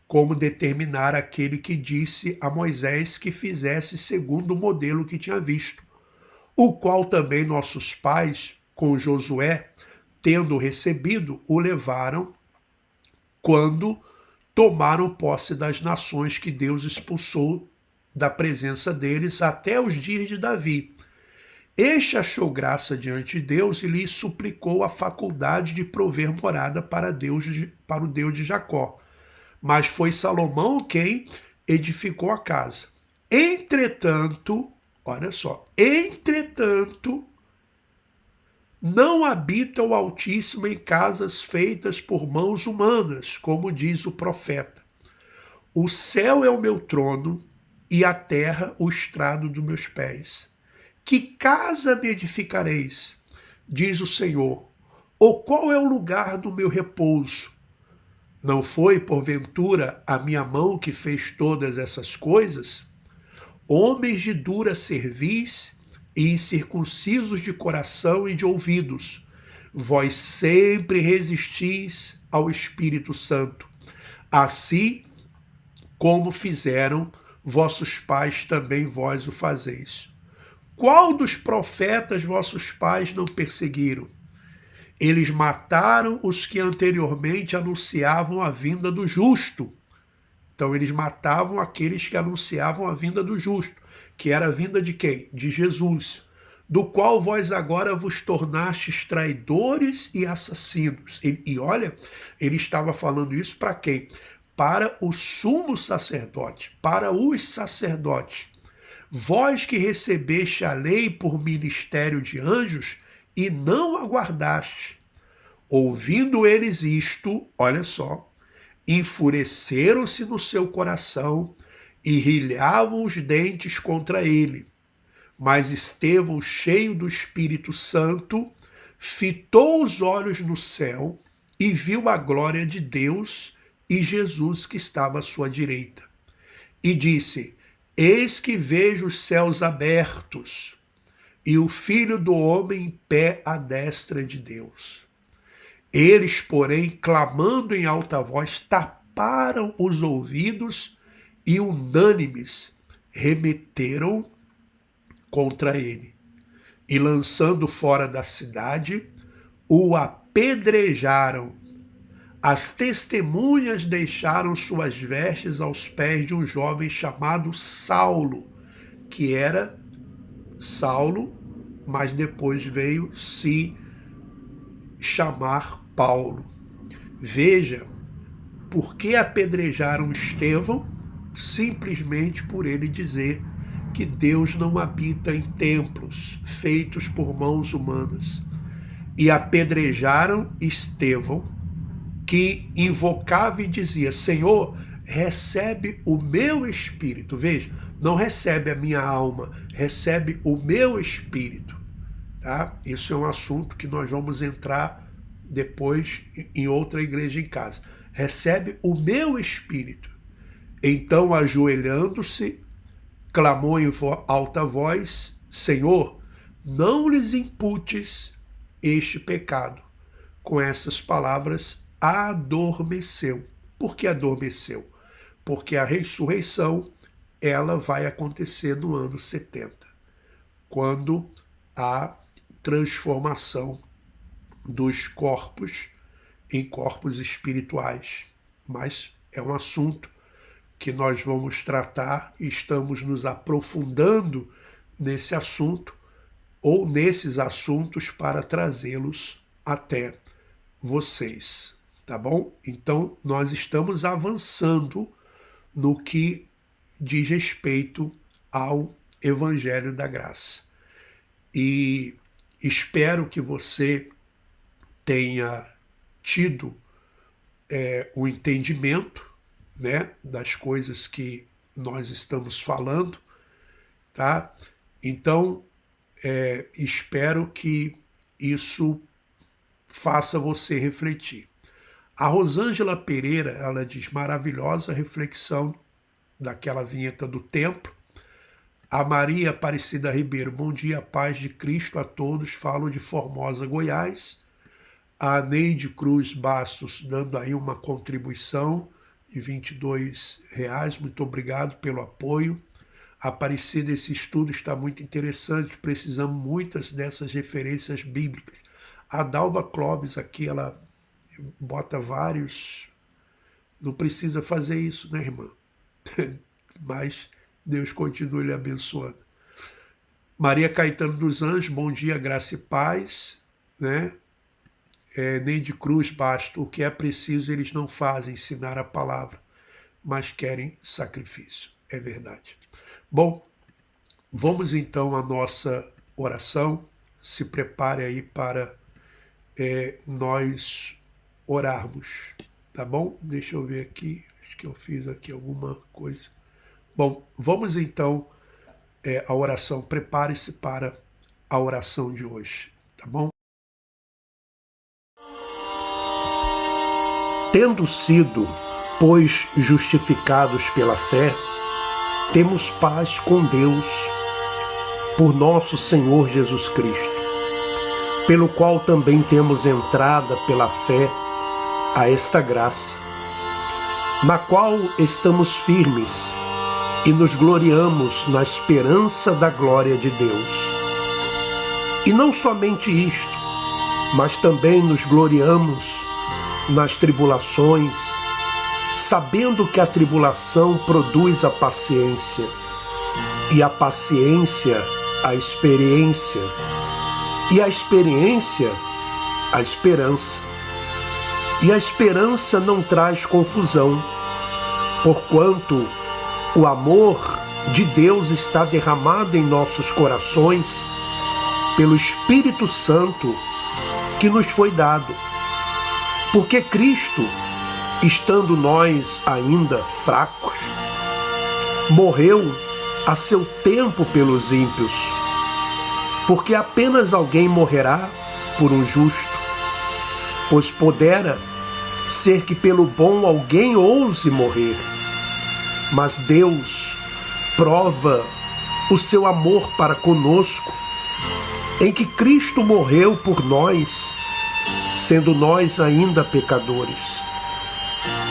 [SPEAKER 1] como determinara aquele que disse a Moisés que fizesse segundo o modelo que tinha visto, o qual também nossos pais, com Josué, tendo recebido, o levaram quando tomaram posse das nações que Deus expulsou da presença deles até os dias de Davi. Este achou graça diante de Deus e lhe suplicou a faculdade de prover morada para o Deus de Jacó. Mas foi Salomão quem edificou a casa. Entretanto, olha só, não habita o Altíssimo em casas feitas por mãos humanas, como diz o profeta. O céu é o meu trono e a terra o estrado dos meus pés. Que casa me edificareis, diz o Senhor, ou qual é o lugar do meu repouso? Não foi, porventura, a minha mão que fez todas essas coisas? Homens de dura cerviz e incircuncisos de coração e de ouvidos, vós sempre resistis ao Espírito Santo, assim como fizeram vossos pais, também vós o fazeis. Qual dos profetas vossos pais não perseguiram? Eles mataram os que anteriormente anunciavam a vinda do justo. Então eles matavam aqueles que anunciavam a vinda do justo, que era a vinda de quem? De Jesus, do qual vós agora vos tornastes traidores e assassinos. E olha, ele estava falando isso para quem? Para o sumo sacerdote, para os sacerdotes. Vós que recebeste a lei por ministério de anjos e não aguardaste. Ouvindo eles isto, olha só, enfureceram-se no seu coração e rilhavam os dentes contra ele. Mas Estevão, cheio do Espírito Santo, fitou os olhos no céu e viu a glória de Deus e Jesus que estava à sua direita. E disse: Eis que vejo os céus abertos e o Filho do Homem em pé à destra de Deus. Eles, porém, clamando em alta voz, taparam os ouvidos e, unânimes, remeteram contra ele. E, lançando fora da cidade, o apedrejaram. As testemunhas deixaram suas vestes aos pés de um jovem chamado Saulo, que era Saulo, mas depois veio se chamar Paulo. Veja, por que apedrejaram Estevão? Simplesmente por ele dizer que Deus não habita em templos feitos por mãos humanas. E apedrejaram Estevão, que invocava e dizia: Senhor, recebe o meu espírito. Veja, não recebe a minha alma, recebe o meu espírito. Tá? Isso é um assunto que nós vamos entrar depois em outra igreja em casa. Recebe o meu espírito. Então, ajoelhando-se, clamou em alta voz: Senhor, não lhes imputes este pecado. Com essas palavras, adormeceu. Por que adormeceu? Porque a ressurreição, ela vai acontecer no ano 70, quando a transformação dos corpos em corpos espirituais. Mas é um assunto que nós vamos tratar e estamos nos aprofundando nesse assunto ou nesses assuntos para trazê-los até vocês, tá bom? Então, nós estamos avançando no que diz respeito ao Evangelho da Graça. E espero que você tenha tido o entendimento, né, das coisas que nós estamos falando, tá? Então, espero que isso faça você refletir. A Rosângela Pereira, ela diz, maravilhosa reflexão daquela vinheta do templo. A Maria Aparecida Ribeiro, bom dia, paz de Cristo a todos, falo de Formosa, Goiás. A Neide Cruz Bastos, dando aí uma contribuição de R$22, muito obrigado pelo apoio. Aparecida, esse estudo está muito interessante, precisamos muitas dessas referências bíblicas. A Dalva Clóvis aqui, ela bota vários, não precisa fazer isso, né, irmã? Mas Deus continue lhe abençoando. Maria Caetano dos Anjos, bom dia, graça e paz, né? Neide Cruz Basto, o que é preciso eles não fazem, ensinar a palavra, mas querem sacrifício. É verdade. Bom, vamos então à nossa oração. Se prepare aí para nós orarmos, tá bom? Deixa eu ver aqui, acho que eu fiz aqui alguma coisa. Bom, vamos então à oração. Prepare-se para a oração de hoje, tá bom? Tendo sido, pois, justificados pela fé, temos paz com Deus, por nosso Senhor Jesus Cristo, pelo qual também temos entrada pela fé a esta graça, na qual estamos firmes e nos gloriamos na esperança da glória de Deus. E não somente isto, mas também nos gloriamos nas tribulações, sabendo que a tribulação produz a paciência, e a paciência a experiência, e a experiência a esperança. E a esperança não traz confusão, porquanto o amor de Deus está derramado em nossos corações pelo Espírito Santo que nos foi dado. Porque Cristo, estando nós ainda fracos, morreu a seu tempo pelos ímpios, porque apenas alguém morrerá por um justo, pois podera ser que pelo bom alguém ouse morrer. Mas Deus prova o seu amor para conosco, em que Cristo morreu por nós, sendo nós ainda pecadores.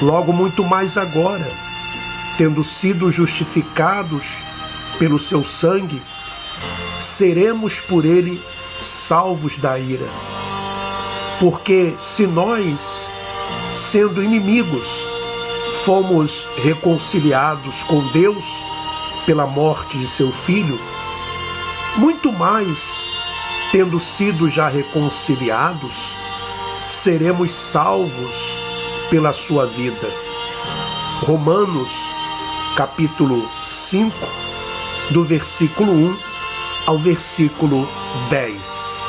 [SPEAKER 1] Logo muito mais agora, tendo sido justificados pelo seu sangue, seremos por ele salvos da ira. Porque se nós, sendo inimigos, fomos reconciliados com Deus pela morte de seu Filho, muito mais, tendo sido já reconciliados, seremos salvos pela sua vida. Romanos, capítulo 5, do versículo 1 ao versículo 10.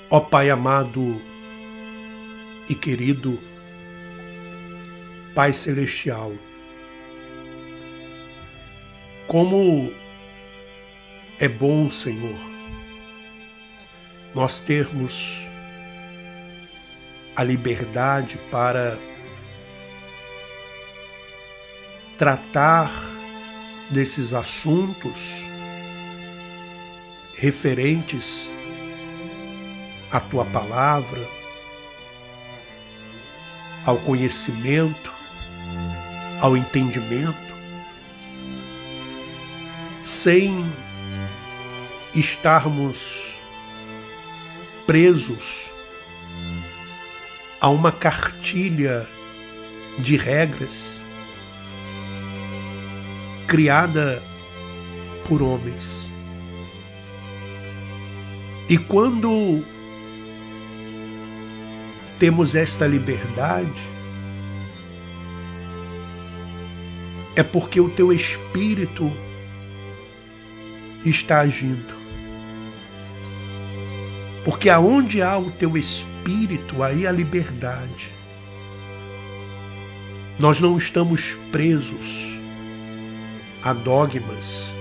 [SPEAKER 1] Ó Pai amado e querido, Pai Celestial, como é bom, Senhor, nós termos a liberdade para tratar desses assuntos referentes à tua palavra, ao conhecimento, ao entendimento, sem estarmos presos a uma cartilha de regras criada por homens. E quando temos esta liberdade, é porque o teu Espírito está agindo. Porque aonde há o teu Espírito, aí há liberdade. Nós não estamos presos a dogmas.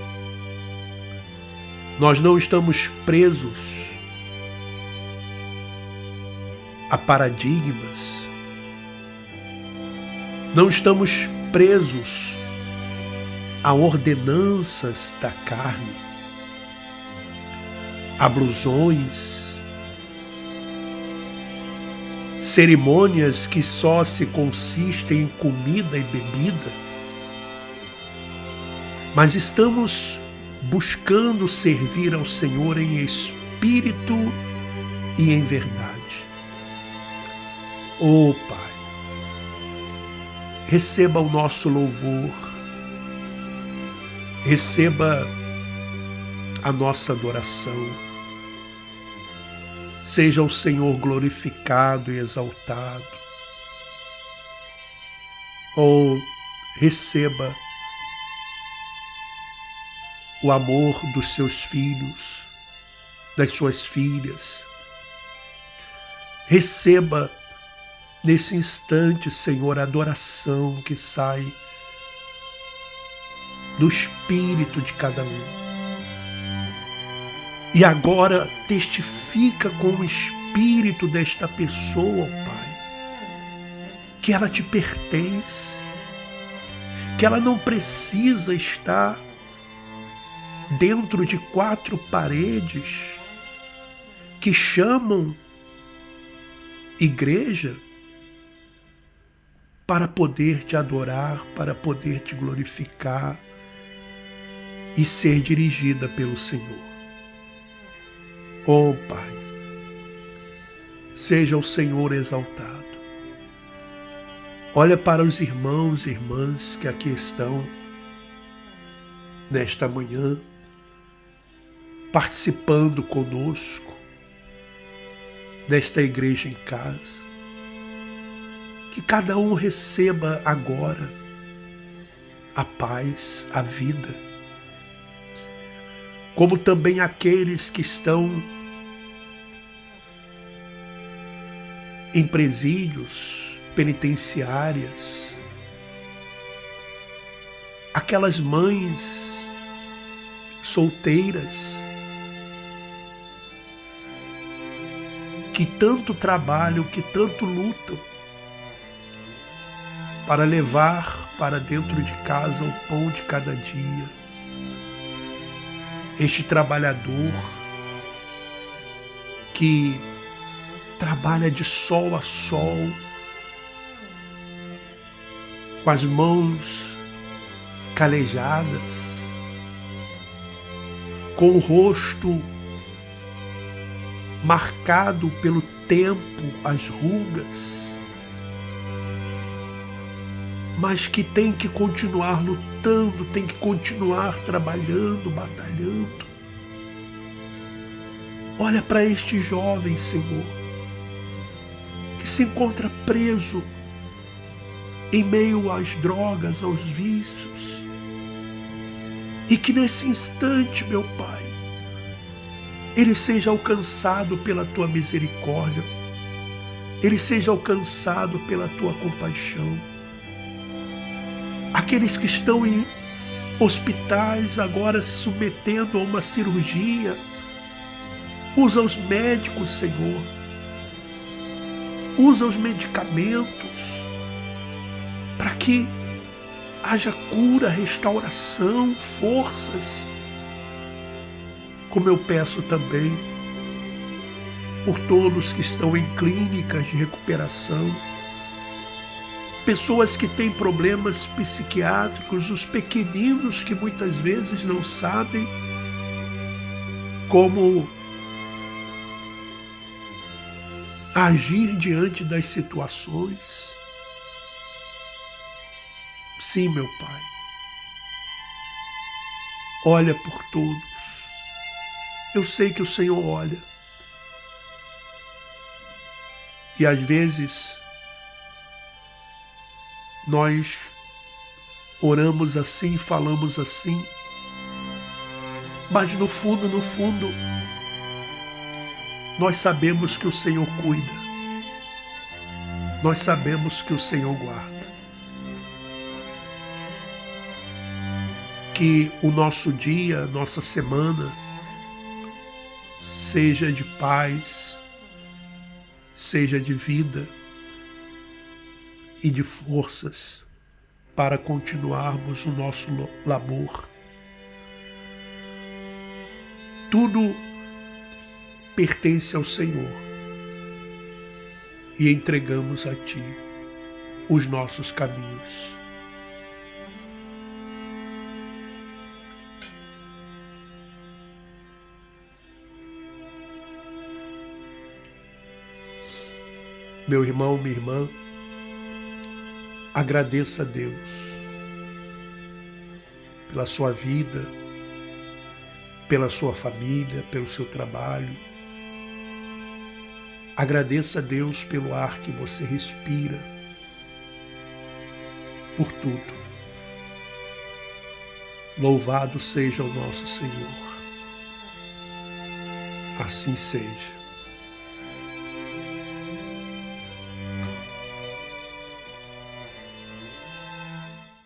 [SPEAKER 1] Nós não estamos presos a paradigmas. Não estamos presos a ordenanças da carne, a blusões, cerimônias que só se consistem em comida e bebida, mas estamos buscando servir ao Senhor em espírito e em verdade. Oh Pai, receba o nosso louvor, receba a nossa adoração. Seja o Senhor glorificado e exaltado. Oh, receba o amor dos seus filhos, das suas filhas. Receba nesse instante, Senhor, a adoração que sai do espírito de cada um. E agora testifica com o espírito desta pessoa, Pai, que ela te pertence, que ela não precisa estar dentro de quatro paredes que chamam igreja para poder te adorar, para poder te glorificar e ser dirigida pelo Senhor. Oh Pai, seja o Senhor exaltado. Olha para os irmãos e irmãs que aqui estão nesta manhã, participando conosco desta igreja em casa. Que cada um receba agora a paz, a vida, como também aqueles que estão em presídios, penitenciárias, aquelas mães solteiras que tanto trabalham, que tanto lutam para levar para dentro de casa o pão de cada dia. Este trabalhador que trabalha de sol a sol, com as mãos calejadas, com o rosto marcado pelo tempo, as rugas, mas que tem que continuar lutando, tem que continuar trabalhando, batalhando. Olha para este jovem, Senhor, que se encontra preso em meio às drogas, aos vícios, e que nesse instante, meu Pai, ele seja alcançado pela Tua misericórdia, ele seja alcançado pela Tua compaixão. Aqueles que estão em hospitais agora se submetendo a uma cirurgia, usa os médicos, Senhor, usa os medicamentos para que haja cura, restauração, forças. Como eu peço também por todos que estão em clínicas de recuperação, pessoas que têm problemas psiquiátricos, os pequeninos que muitas vezes não sabem como agir diante das situações. Sim, meu Pai, olha por todos. Eu sei que o Senhor olha. E às vezes nós oramos assim, falamos assim, mas no fundo, nós sabemos que o Senhor cuida. Nós sabemos que o Senhor guarda. Que o nosso dia, nossa semana, seja de paz, seja de vida e de forças para continuarmos o nosso labor. Tudo pertence ao Senhor e entregamos a Ti os nossos caminhos. Meu irmão, minha irmã, agradeça a Deus pela sua vida, pela sua família, pelo seu trabalho. Agradeça a Deus pelo ar que você respira, por tudo. Louvado seja o nosso Senhor. Assim seja.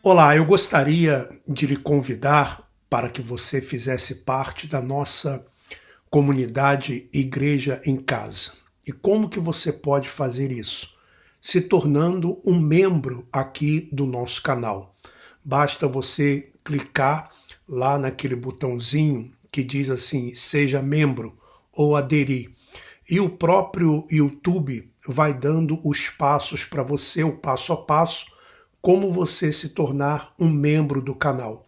[SPEAKER 1] Olá, eu gostaria de lhe convidar para que você fizesse parte da nossa comunidade Igreja em Casa. E como que você pode fazer isso? Se tornando um membro aqui do nosso canal. Basta você clicar lá naquele botãozinho que diz assim, seja membro ou aderir. E o próprio YouTube vai dando os passos para você, o passo a passo, como você se tornar um membro do canal.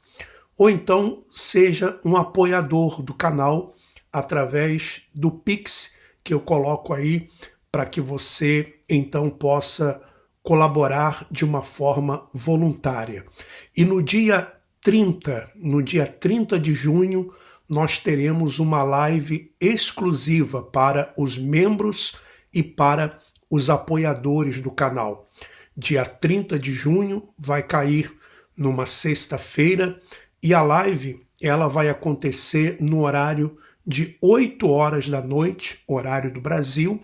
[SPEAKER 1] Ou então, seja um apoiador do canal através do Pix, que eu coloco aí para que você então possa colaborar de uma forma voluntária. E no dia 30 de junho, nós teremos uma live exclusiva para os membros e para os apoiadores do canal. Dia 30 de junho vai cair numa sexta-feira e a live ela vai acontecer no horário de 8 horas da noite, horário do Brasil,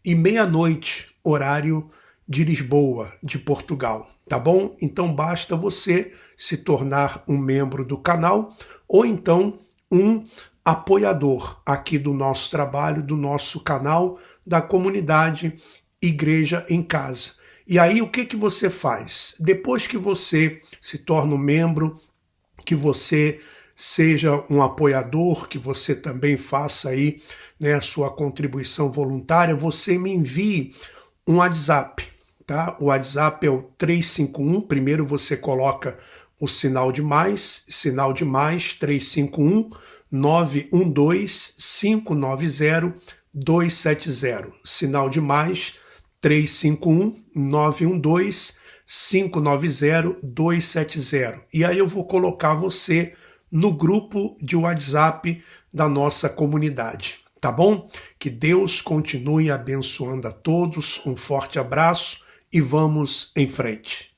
[SPEAKER 1] e meia-noite, horário de Lisboa, de Portugal, tá bom? Então basta você se tornar um membro do canal ou então um apoiador aqui do nosso trabalho, do nosso canal, da comunidade Igreja em Casa. E aí o que você faz? Depois que você se torna um membro, que você seja um apoiador, que você também faça aí, né, a sua contribuição voluntária, você me envie um WhatsApp, tá? O WhatsApp é o 351, primeiro você coloca o sinal de mais 351 912 590 270, sinal de mais 351-912-590-270. E aí eu vou colocar você no grupo de WhatsApp da nossa comunidade, tá bom? Que Deus continue abençoando a todos, um forte abraço e vamos em frente.